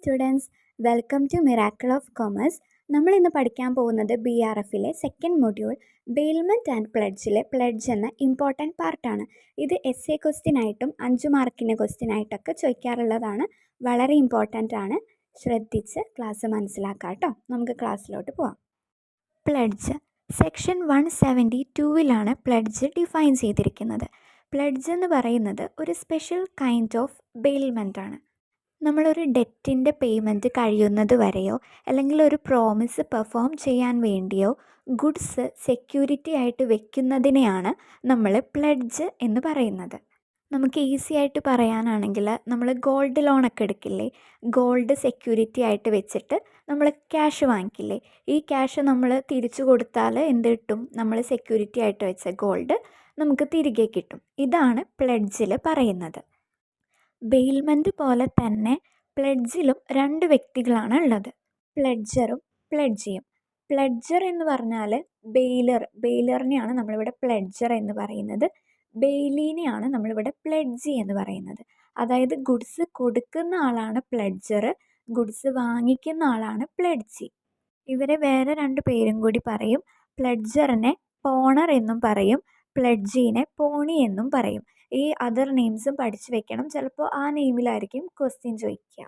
Students, welcome to miracle of commerce. നമ്മൾ ഇന്ന് പഠിക്കാൻ പോകുന്നത് BRFലെ സെക്കൻഡ് മൊഡ്യൂൾ ബെയിൽമെൻറ്റ് ആൻഡ് പ്ലെഡ്ജിലെ പ്ലെഡ്ജ് എന്ന ഇമ്പോർട്ടൻറ്റ് പാർട്ടാണ്. ഇത് essay ക്വസ്റ്റ്യൻ ആയിട്ടും 5 മാർക്കിൻ്റെ ക്വസ്റ്റ്യൻ ആയിട്ടൊക്കെ ചോദിക്കാറുള്ളതാണ്. വളരെ ഇമ്പോർട്ടൻ്റ് ആണ്. ശ്രദ്ധിച്ച് ക്ലാസ് മനസ്സിലാക്കാം കേട്ടോ. നമുക്ക് ക്ലാസ്സിലോട്ട് പോവാം. പ്ലെഡ്ജ് സെക്ഷൻ 172 പ്ലെഡ്ജ് ഡിഫൈൻ ചെയ്തിരിക്കുന്നത്. പ്ലെഡ്ജ് എന്ന് പറയുന്നത് ഒരു സ്പെഷ്യൽ കൈൻഡ് ഓഫ് ബെയിൽമെൻ്റ് ആണ്. നമ്മളൊരു ഡെറ്റിൻ്റെ പേയ്മെൻറ്റ് കഴിയുന്നത് വരെയോ അല്ലെങ്കിൽ ഒരു പ്രോമിസ് പെർഫോം ചെയ്യാൻ വേണ്ടിയോ ഗുഡ്സ് സെക്യൂരിറ്റി ആയിട്ട് വെക്കുന്നതിനെയാണ് നമ്മൾ പ്ലെഡ്ജ് എന്ന് പറയുന്നത്. നമുക്ക് ഈസി ആയിട്ട് പറയാനാണെങ്കിൽ നമ്മൾ ഗോൾഡ് ലോണൊക്കെ എടുക്കില്ലേ, ഗോൾഡ് സെക്യൂരിറ്റി ആയിട്ട് വെച്ചിട്ട് നമ്മൾ ക്യാഷ് വാങ്ങിക്കില്ലേ, ഈ ക്യാഷ് നമ്മൾ തിരിച്ചു കൊടുത്താൽ എന്ത് കിട്ടും? നമ്മൾ സെക്യൂരിറ്റി ആയിട്ട് വെച്ച ഗോൾഡ് നമുക്ക് തിരികെ കിട്ടും. ഇതാണ് പ്ലെഡ്ജിൽ പറയുന്നത്. ബെയിൽമെൻറ്റ് പോലെ തന്നെ പ്ലെഡ്ജിലും 2 വ്യക്തികളാണ് ഉള്ളത്, പ്ലെഡ്ജറും പ്ലെഡ്ജിയും. പ്ലെഡ്ജർ എന്ന് പറഞ്ഞാൽ ബെയിലറിനെയാണ് നമ്മളിവിടെ പ്ലെഡ്ജർ എന്ന് പറയുന്നത്, ബെയിലീനെയാണ് നമ്മളിവിടെ പ്ലെഡ്ജി എന്ന് പറയുന്നത്. അതായത് ഗുഡ്സ് കൊടുക്കുന്ന ആളാണ് പ്ലെഡ്ജർ, ഗുഡ്സ് വാങ്ങിക്കുന്ന ആളാണ് പ്ലെഡ്ജി. ഇവരെ വേറെ 2 പേരും കൂടി പറയും. പ്ലെഡ്ജറിനെ പോണർ എന്നും പറയും, പ്ലെഡ്ജീനെ പോണി എന്നും പറയും. ഈ അതർ നെയിംസും പഠിച്ചു വെക്കണം, ചിലപ്പോൾ ആ നെയിമിലായിരിക്കും ക്വസ്റ്റ്യൻ ചോദിക്കുക.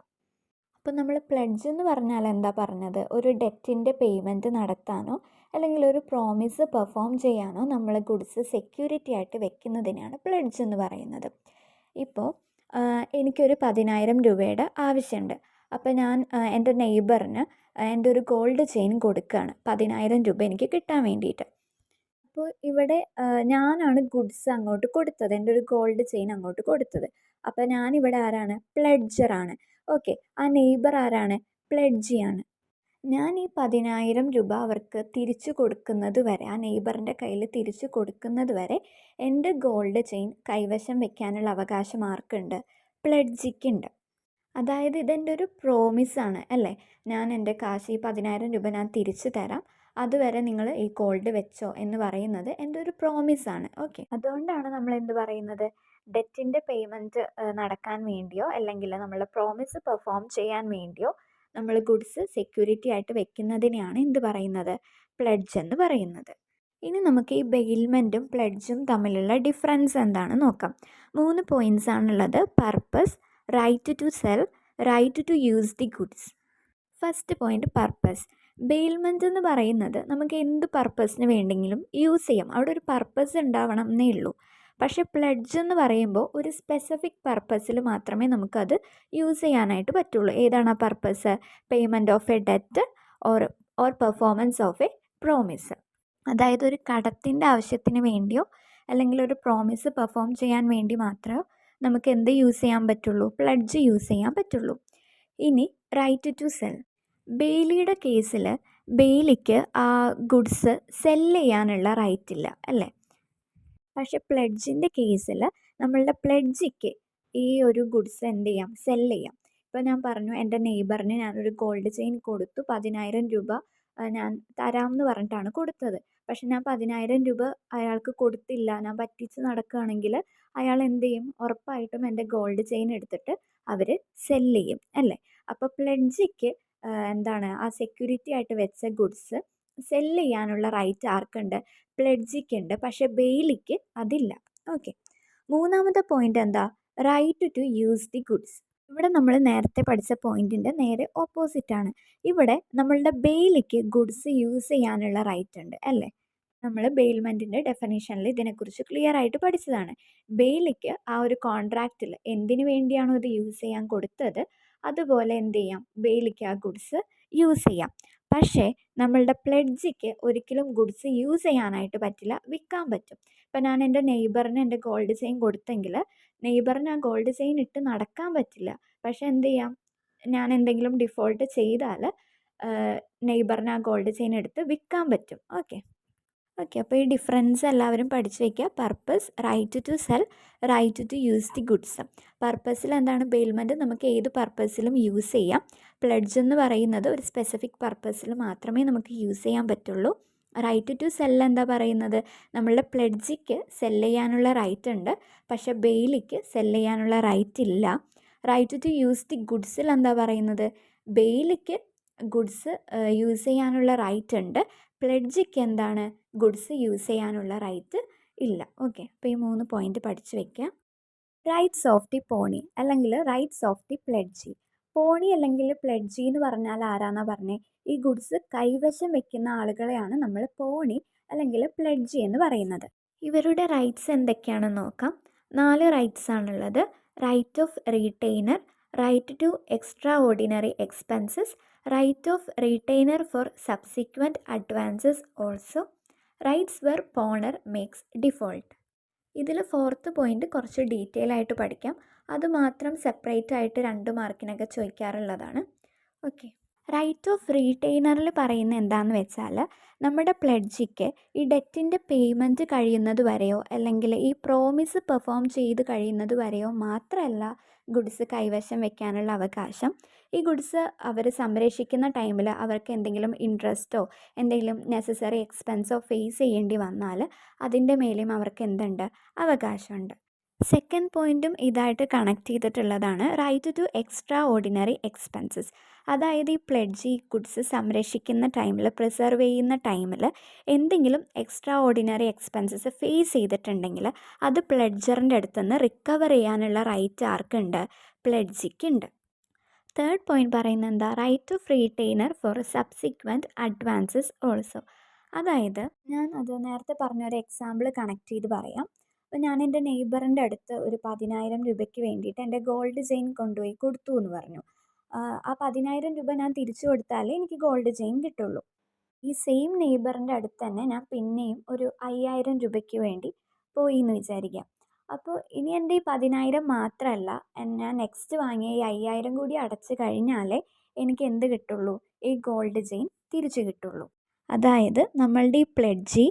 അപ്പോൾ നമ്മൾ പ്ലെഡ്ജ് എന്ന് പറഞ്ഞാൽ എന്താ പറഞ്ഞത്? ഒരു ഡെറ്റിൻ്റെ പേയ്മെൻറ്റ് നടത്താനോ അല്ലെങ്കിൽ ഒരു പ്രോമിസ് പെർഫോം ചെയ്യാനോ നമ്മൾ ഗുഡ്സ് സെക്യൂരിറ്റി ആയിട്ട് വെക്കുന്നതിനാണ് പ്ലെഡ്ജ് എന്ന് പറയുന്നത്. ഇപ്പോൾ എനിക്കൊരു 10,000 രൂപയുടെ ആവശ്യമുണ്ട്. അപ്പോൾ ഞാൻ എൻ്റെ നെയ്ബറിന് എൻ്റെ ഒരു ഗോൾഡ് ചെയിൻ കൊടുക്കുകയാണ് 10,000 രൂപ എനിക്ക് കിട്ടാൻ വേണ്ടിയിട്ട്. അപ്പോൾ ഇവിടെ ഞാനാണ് ഗുഡ്സ് അങ്ങോട്ട് കൊടുത്തത്, എൻ്റെ ഒരു ഗോൾഡ് ചെയിൻ അങ്ങോട്ട് കൊടുത്തത്. അപ്പോൾ ഞാനിവിടെ ആരാണ്? പ്ലെഡ്ജറാണ്. ഓക്കെ, ആ നെയ്ബർ ആരാണ്? പ്ലെഡ്ജിയാണ്. ഞാൻ ഈ 10,000 രൂപ അവർക്ക് തിരിച്ചു കൊടുക്കുന്നത് വരെ, ആ നെയ്ബറിൻ്റെ കയ്യിൽ തിരിച്ചു കൊടുക്കുന്നത് വരെ എൻ്റെ ഗോൾഡ് ചെയിൻ കൈവശം വെക്കാനുള്ള അവകാശം ആർക്കുണ്ട്? പ്ലെഡ്ജിക്കുണ്ട്. അതായത് ഇതെൻ്റെ ഒരു പ്രോമിസാണ് അല്ലേ, ഞാൻ എൻ്റെ കാശ് ഈ 10,000 രൂപ ഞാൻ തിരിച്ചു തരാം, അതുവരെ നിങ്ങൾ ഈ ഗോൾഡ് വെച്ചോ എന്ന് പറയുന്നത് എൻ്റെ ഒരു പ്രോമിസാണ്. ഓക്കെ, അതുകൊണ്ടാണ് നമ്മൾ എന്ത് പറയുന്നത്? ഡെറ്റിൻ്റെ പേയ്മെൻറ്റ് നടക്കാൻ വേണ്ടിയോ അല്ലെങ്കിൽ നമ്മളെ പ്രോമിസ് പെർഫോം ചെയ്യാൻ വേണ്ടിയോ നമ്മൾ ഗുഡ്സ് സെക്യൂരിറ്റി ആയിട്ട് വെക്കുന്നതിനെയാണ് എന്ത് പറയുന്നത്? പ്ലെഡ്ജ് എന്ന് പറയുന്നത്. ഇനി നമുക്ക് ഈ ബെയിൽമെൻറ്റും പ്ലെഡ്ജും തമ്മിലുള്ള ഡിഫറൻസ് എന്താണെന്ന് നോക്കാം. 3 പോയിൻറ്റ്സ് ആണുള്ളത്: purpose, right to sell, right to use the goods. First point, purpose. Bailment എന്ന് പറയുന്നത് നമുക്ക് എന്ത് പർപ്പസിന് വേണ്ടെങ്കിലും യൂസ് ചെയ്യാം, അവിടെ ഒരു പർപ്പസ് ഉണ്ടാവണം എന്നേ ഉള്ളൂ. പക്ഷേ പ്ലെഡ്ജ് എന്ന് പറയുമ്പോൾ ഒരു സ്പെസിഫിക് പർപ്പസിൽ മാത്രമേ നമുക്കത് യൂസ് ചെയ്യാനായിട്ട് പറ്റുള്ളൂ. ഏതാണ് ആ purpose? Payment of A debt or performance of A promise. അതായത് ഒരു കടത്തിൻ്റെ ആവശ്യത്തിന് വേണ്ടിയോ അല്ലെങ്കിൽ ഒരു പ്രോമിസ് പെർഫോം ചെയ്യാൻ വേണ്ടി മാത്രമേ നമുക്ക് എന്ത് യൂസ് ചെയ്യാൻ പറ്റുള്ളൂ? പ്ലെഡ്ജ് യൂസ് ചെയ്യാൻ പറ്റുള്ളൂ. ഇനി റൈറ്റ് ടു സെൽ. ബെയിലിയുടെ കേസിൽ ബെയിലിക്ക് ആ ഗുഡ്സ് സെല്ല് ചെയ്യാനുള്ള റൈറ്റ് ഇല്ല അല്ലേ. പക്ഷെ പ്ലെഡ്ജിൻ്റെ കേസിൽ നമ്മളുടെ പ്ലെഡ്ജിക്ക് ഈ ഒരു ഗുഡ്സ് എന്ത് ചെയ്യാം? സെല്ല് ചെയ്യാം. ഇപ്പോൾ ഞാൻ പറഞ്ഞു, എൻ്റെ നെയ്ബറിന് ഞാനൊരു ഗോൾഡ് ചെയിൻ കൊടുത്തു, 10,000 രൂപ ഞാൻ തരാമെന്ന് പറഞ്ഞിട്ടാണ് കൊടുത്തത്. പക്ഷെ ഞാൻ 10,000 രൂപ അയാൾക്ക് കൊടുത്തില്ല, ഞാൻ പറ്റിച്ച് നടക്കുകയാണെങ്കിൽ അയാൾ എന്ത് ചെയ്യും? ഉറപ്പായിട്ടും എൻ്റെ ഗോൾഡ് ചെയിൻ എടുത്തിട്ട് അവർ സെല്ല് ചെയ്യും അല്ലേ. അപ്പോൾ പ്ലെഡ്ജിക്ക് എന്താണ്, ആ സെക്യൂരിറ്റി ആയിട്ട് വെച്ച ഗുഡ്സ് സെല്ല് ചെയ്യാനുള്ള റൈറ്റ് ആർക്കുണ്ട്? പ്ലെഡ്ജിക്കുണ്ട്. പക്ഷേ ബെയിലിക്ക് അതില്ല. ഓക്കെ, മൂന്നാമത്തെ പോയിന്റ് എന്താ? Right to use the goods. ഇവിടെ നമ്മൾ നേരത്തെ പഠിച്ച പോയിന്റിൻ്റെ നേരെ ഓപ്പോസിറ്റാണ്. ഇവിടെ നമ്മളുടെ ബെയിലിക്ക് ഗുഡ്സ് യൂസ് ചെയ്യാനുള്ള റൈറ്റ് ഉണ്ട് അല്ലേ. നമ്മൾ ബെയിൽമെൻറ്റിൻ്റെ ഡെഫിനേഷനിൽ ഇതിനെക്കുറിച്ച് ക്ലിയർ ആയിട്ട് പഠിച്ചതാണ്. ബെയിലിക്ക് ആ ഒരു കോൺട്രാക്റ്റിൽ എന്തിനു വേണ്ടിയാണോ ഇത് യൂസ് ചെയ്യാൻ കൊടുത്തത് അതുപോലെ എന്ത് ചെയ്യാം? ബെയിലിക്ക് ആ ഗുഡ്സ് യൂസ് ചെയ്യാം. പക്ഷേ നമ്മളുടെ പ്ലെഡ്ജിക്ക് ഒരിക്കലും ഗുഡ്സ് യൂസ് ചെയ്യാനായിട്ട് പറ്റില്ല, വിൽക്കാൻ പറ്റും. ഇപ്പം ഞാൻ എൻ്റെ നെയ്ബറിന് എൻ്റെ ഗോൾഡ് ചെയിൻ കൊടുത്തെങ്കിൽ നെയ്ബറിന് ആ ഗോൾഡ് ചെയിൻ ഇട്ട് നടക്കാൻ പറ്റില്ല. പക്ഷേ എന്ത് ചെയ്യാം? ഞാൻ എന്തെങ്കിലും ഡിഫോൾട്ട് ചെയ്താൽ നെയ്ബറിന് ആ ഗോൾഡ് ചെയിൻ എടുത്ത് വിൽക്കാൻ പറ്റും. ഓക്കെ, അപ്പോൾ ഈ ഡിഫറൻസ് എല്ലാവരും പഠിച്ചു വയ്ക്കുക. Purpose, right to sell, right to use the goods. പർപ്പസിൽ എന്താണ്? ബെയിൽമെൻറ്റ് നമുക്ക് ഏത് പർപ്പസിലും യൂസ് ചെയ്യാം. പ്ലെഡ്ജ് എന്ന് പറയുന്നത് ഒരു സ്പെസിഫിക് പർപ്പസിൽ മാത്രമേ നമുക്ക് യൂസ് ചെയ്യാൻ പറ്റുള്ളൂ. റൈറ്റ് ടു സെൽ എന്താ പറയുന്നത്? നമ്മളുടെ പ്ലെഡ്ജിക്ക് സെല്ല് ചെയ്യാനുള്ള റൈറ്റ് ഉണ്ട്, പക്ഷേ ബെയിലിക്ക് സെല്ല് ചെയ്യാനുള്ള റൈറ്റ് ഇല്ല. റൈറ്റ് ടു യൂസ് ദി ഗുഡ്സിൽ എന്താ പറയുന്നത്, ബെയിലിക്ക് ഗുഡ്സ് യൂസ് ചെയ്യാനുള്ള റൈറ്റ് ഉണ്ട്, പ്ലെഡ്ജിക്ക് എന്താണ് ഗുഡ്സ് യൂസ് ചെയ്യാനുള്ള റൈറ്റ് ഇല്ല. ഓക്കെ, അപ്പോൾ ഈ 3 പോയിന്റ് പഠിച്ചു വെക്കുക. റൈറ്റ്സ് ഓഫ് ദി പോണി അല്ലെങ്കിൽ റൈറ്റ്സ് ഓഫ് ദി പ്ലെഡ്ജി. പോണി അല്ലെങ്കിൽ പ്ലെഡ്ജി എന്ന് പറഞ്ഞാൽ ആരാന്നാ പറഞ്ഞേ, ഈ ഗുഡ്സ് കൈവശം വെക്കുന്ന ആളുകളെയാണ് നമ്മൾ പോണി അല്ലെങ്കിൽ പ്ലെഡ്ജി എന്ന് പറയുന്നത്. ഇവരുടെ റൈറ്റ്സ് എന്തൊക്കെയാണെന്ന് നോക്കാം. 4 റൈറ്റ്സ് ആണുള്ളത്. Right of retainer, right to extraordinary expenses, right of retainer for subsequent advances also, rights where പോണർ makes default. ഇതിൽ 4th പോയിന്റ് കുറച്ച് ഡീറ്റെയിൽ ആയിട്ട് പഠിക്കാം. അതുമാത്രം സെപ്പറേറ്റ് ആയിട്ട് 2 മാർക്കിനൊക്കെ ചോദിക്കാറുള്ളതാണ്. ഓക്കെ, റൈറ്റ് ഓഫ് റീറ്റെയ്നറിൽ പറയുന്നത് എന്താണെന്ന് വെച്ചാൽ, നമ്മുടെ പ്ലെഡ്ജിക്ക് ഈ ഡെറ്റിൻ്റെ പേയ്മെൻറ്റ് കഴിയുന്നത് വരെയോ അല്ലെങ്കിൽ ഈ പ്രോമിസ് പെർഫോം ചെയ്ത് കഴിയുന്നത് വരെയോ മാത്രമല്ല ഗുഡ്സ് കൈവശം വെക്കാനുള്ള അവകാശം. ഈ ഗുഡ്സ് അവർ സംരക്ഷിക്കുന്ന ടൈമിൽ അവർക്ക് എന്തെങ്കിലും ഇൻട്രസ്റ്റോ എന്തെങ്കിലും നെസസറി എക്സ്പെൻസോ ഫേസ് ചെയ്യേണ്ടി വന്നാൽ അതിൻ്റെ മേലെയും അവർക്ക് എന്തുണ്ട്, അവകാശമുണ്ട്. സെക്കൻഡ് പോയിൻറ്റും ഇതായിട്ട് കണക്ട് ചെയ്തിട്ടുള്ളതാണ്. Right to extraordinary expenses. അതായത് ഈ പ്ലെഡ്ജി ഗുഡ്സ് സംരക്ഷിക്കുന്ന ടൈമിൽ, പ്രിസർവ് ചെയ്യുന്ന ടൈമിൽ എന്തെങ്കിലും എക്സ്ട്രാ ഓർഡിനറി എക്സ്പെൻസസ് ഫേസ് ചെയ്തിട്ടുണ്ടെങ്കിൽ അത് പ്ലെഡ്ജറിൻ്റെ അടുത്തുനിന്ന് റിക്കവർ ചെയ്യാനുള്ള റൈറ്റ് ആർക്കുണ്ട്, പ്ലെഡ്ജിക്കുണ്ട്. തേർഡ് പോയിന്റ് പറയുന്നത് എന്താ, right of retainer for subsequent advances also. അതായത് ഞാൻ അത് നേരത്തെ പറഞ്ഞൊരു എക്സാമ്പിൾ കണക്ട് ചെയ്ത് പറയാം. അപ്പോൾ ഞാൻ എൻ്റെ നെയ്ബറിൻ്റെ അടുത്ത് ഒരു 10,000 രൂപയ്ക്ക് വേണ്ടിയിട്ട് എൻ്റെ ഗോൾഡ് ചെയിൻ കൊണ്ടുപോയി കൊടുത്തു എന്ന് പറഞ്ഞു. ആ 10,000 രൂപ ഞാൻ തിരിച്ചു കൊടുത്താലേ എനിക്ക് ഗോൾഡ് ചെയിൻ കിട്ടുള്ളൂ. ഈ സെയിം നെയ്ബറിൻ്റെ അടുത്ത് തന്നെ ഞാൻ പിന്നെയും ഒരു 5,000 രൂപയ്ക്ക് വേണ്ടി പോയി എന്ന് വിചാരിക്കാം. അപ്പോൾ ഇനി എൻ്റെ ഈ 10,000 മാത്രമല്ല, ഞാൻ നെക്സ്റ്റ് വാങ്ങിയ ഈ 5,000 കൂടി അടച്ച് കഴിഞ്ഞാലേ എനിക്ക് എന്ത് കിട്ടുള്ളൂ, ഈ ഗോൾഡ് ചെയിൻ തിരിച്ചു കിട്ടുള്ളൂ. അതായത് നമ്മളുടെ ഈ പ്ലെഡ്ജി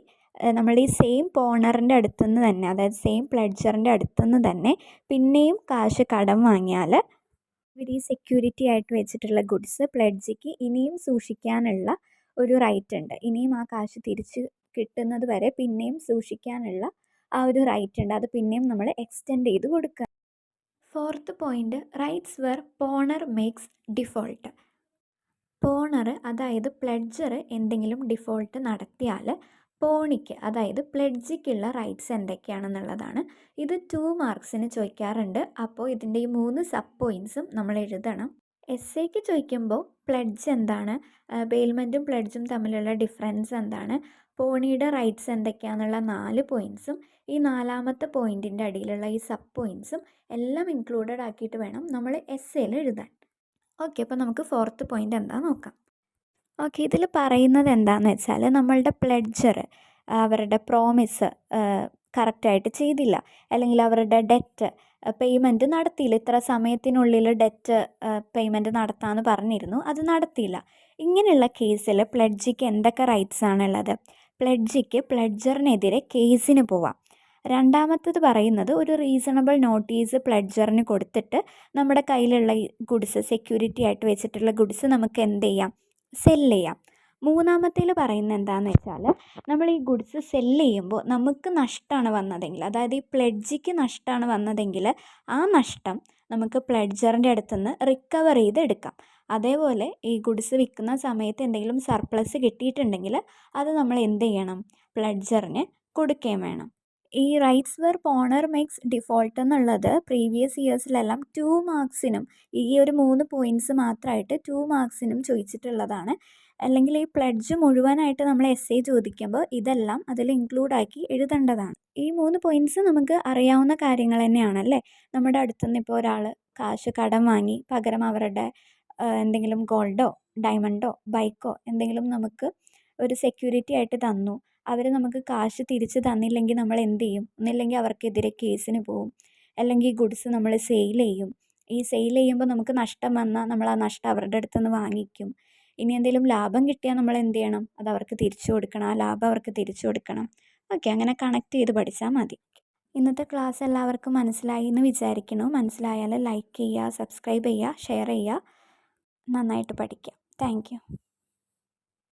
നമ്മളുടെ ഈ സെയിം പോണറിൻ്റെ അടുത്തുനിന്ന് തന്നെ, അതായത് സെയിം പ്ലെഡ്ജറിൻ്റെ അടുത്തുനിന്ന് തന്നെ പിന്നെയും കാശ് കടം വാങ്ങിയാൽ ഇവർ ഈ സെക്യൂരിറ്റി ആയിട്ട് വെച്ചിട്ടുള്ള ഗുഡ്സ് പ്ലെഡ്ജിക്ക് ഇനിയും സൂക്ഷിക്കാനുള്ള ഒരു റൈറ്റ് ഉണ്ട്. ഇനിയും ആ കാശ് തിരിച്ച് കിട്ടുന്നത് വരെ പിന്നെയും സൂക്ഷിക്കാനുള്ള ആ ഒരു റൈറ്റ് ഉണ്ട്. അത് പിന്നെയും നമ്മൾ എക്സ്റ്റെൻഡ് ചെയ്ത് കൊടുക്കുക. 4th point, rights where പോണർ makes default. Pawner അതായത് പ്ലെഡ്ജർ എന്തെങ്കിലും ഡിഫോൾട്ട് നടത്തിയാൽ പോണിക്ക് അതായത് പ്ലെഡ്ജിക്കുള്ള റൈറ്റ്സ് എന്തൊക്കെയാണെന്നുള്ളതാണ്. ഇത് 2 മാർക്സിന് ചോദിക്കാറുണ്ട്. അപ്പോൾ ഇതിൻ്റെ ഈ 3 സബ് പോയിൻറ്റ്സും നമ്മൾ എഴുതണം. എസ്സേക്ക് ചോദിക്കുമ്പോൾ പ്ലെഡ്ജ് എന്താണ്, ബെയിൽമെൻറ്റും പ്ലെഡ്ജും തമ്മിലുള്ള ഡിഫറൻസ് എന്താണ്, പോണിയുടെ റൈറ്റ്സ് എന്തൊക്കെയാണെന്നുള്ള 4 പോയിൻറ്റ്സും ഈ 4ാമത്തെ പോയിൻറ്റിൻ്റെ അടിയിലുള്ള ഈ സബ് പോയിൻറ്റ്സും എല്ലാം ഇൻക്ലൂഡഡ് ആക്കിയിട്ട് വേണം നമ്മൾ എസ്സേയിൽ എഴുതാൻ. ഓക്കെ, അപ്പോൾ നമുക്ക് 4th പോയിൻ്റ് എന്താണെന്ന് നോക്കാം. ഓക്കെ, ഇതിൽ പറയുന്നത് എന്താണെന്ന് വെച്ചാൽ, നമ്മളുടെ പ്ലെഡ്ജർ അവരുടെ പ്രോമിസ് കറക്റ്റായിട്ട് ചെയ്തില്ല, അല്ലെങ്കിൽ അവരുടെ ഡെറ്റ് പേയ്മെൻറ്റ് നടത്തിയില്ല. ഇത്ര സമയത്തിനുള്ളിൽ ഡെറ്റ് പേയ്മെൻറ്റ് നടത്താമെന്ന് പറഞ്ഞിരുന്നു, അത് നടത്തിയില്ല. ഇങ്ങനെയുള്ള കേസിൽ പ്ലെഡ്ജിക്ക് എന്തൊക്കെ റൈറ്റ്സ് ആണുള്ളത്? പ്ലെഡ്ജിക്ക് പ്ലെഡ്ജറിനെതിരെ കേസിന് പോവാം. രണ്ടാമത്തത് പറയുന്നത്, ഒരു റീസണബിൾ നോട്ടീസ് പ്ലെഡ്ജറിന് കൊടുത്തിട്ട് നമ്മുടെ കയ്യിലുള്ള ഗുഡ്സ് സെക്യൂരിറ്റി ആയിട്ട് വെച്ചിട്ടുള്ള ഗുഡ്സ് നമുക്ക് എന്ത് ചെയ്യാം, സെല്ല് ചെയ്യാം. മൂന്നാമത്തേൽ പറയുന്നത് എന്താണെന്ന് വെച്ചാൽ, നമ്മൾ ഈ ഗുഡ്സ് സെല്ല് ചെയ്യുമ്പോൾ നമുക്ക് നഷ്ടമാണ് വന്നതെങ്കിൽ, അതായത് ഈ പ്ലെഡ്ജിക്ക് നഷ്ടമാണ് വന്നതെങ്കിൽ ആ നഷ്ടം നമുക്ക് പ്ലെഡ്ജറിൻ്റെ അടുത്തുനിന്ന് റിക്കവർ ചെയ്തെടുക്കാം. അതേപോലെ ഈ ഗുഡ്സ് വിൽക്കുന്ന സമയത്ത് എന്തെങ്കിലും സർപ്ലസ് കിട്ടിയിട്ടുണ്ടെങ്കിൽ അത് നമ്മൾ എന്ത് ചെയ്യണം, പ്ലെഡ്ജറിന് കൊടുക്കുകയും വേണം. ഈ റൈറ്റ്സ് വെർ പോണർ മേക്സ് ഡിഫോൾട്ട് എന്നുള്ളത് പ്രീവിയസ് ഇയേഴ്സിലെല്ലാം 2 മാർക്സിനും ഈ ഒരു 3 പോയിൻറ്റ്സ് മാത്രമായിട്ട് 2 മാർക്സിനും ചോദിച്ചിട്ടുള്ളതാണ്. അല്ലെങ്കിൽ ഈ പ്ലെഡ്ജ് മുഴുവനായിട്ട് നമ്മൾ എസ്സേ ചോദിക്കുമ്പോൾ ഇതെല്ലാം അതിൽ ഇൻക്ലൂഡ് ആക്കി എഴുതേണ്ടതാണ്. ഈ 3 പോയിൻറ്റ്സ് നമുക്ക് അറിയാവുന്ന കാര്യങ്ങൾ തന്നെയാണല്ലേ. നമ്മുടെ അടുത്തുനിന്ന് ഇപ്പോൾ ഒരാൾ കാശ് കടം വാങ്ങി പകരം അവരുടെ എന്തെങ്കിലും ഗോൾഡോ ഡയമണ്ടോ ബൈക്കോ എന്തെങ്കിലും നമുക്ക് ഒരു സെക്യൂരിറ്റി ആയിട്ട് തന്നു. അവർ നമുക്ക് കാശ് തിരിച്ച് തന്നില്ലെങ്കിൽ നമ്മൾ എന്ത് ചെയ്യും? ഒന്നില്ലെങ്കിൽ അവർക്കെതിരെ കേസിന് പോവും, അല്ലെങ്കിൽ ഗുഡ്സ് നമ്മൾ സെയിൽ ചെയ്യും. ഈ സെയിൽ ചെയ്യുമ്പോൾ നമുക്ക് നഷ്ടം വന്നാൽ നമ്മൾ ആ നഷ്ടം അവരുടെ അടുത്തുനിന്ന് വാങ്ങിക്കും. ഇനി എന്തെങ്കിലും ലാഭം കിട്ടിയാൽ നമ്മൾ എന്ത് ചെയ്യണം? അത് അവർക്ക് തിരിച്ചു കൊടുക്കണം, ആ ലാഭം അവർക്ക് തിരിച്ചു കൊടുക്കണം. ഓക്കെ, അങ്ങനെ കണക്ട് ചെയ്ത് പഠിച്ചാൽ മതി. ഇന്നത്തെ ക്ലാസ് എല്ലാവർക്കും മനസ്സിലായി എന്ന് വിചാരിക്കുന്നു. മനസ്സിലായാൽ ലൈക്ക് ചെയ്യുക, സബ്സ്ക്രൈബ് ചെയ്യുക, ഷെയർ ചെയ്യുക. നന്നായിട്ട് പഠിക്കുക. Thank you.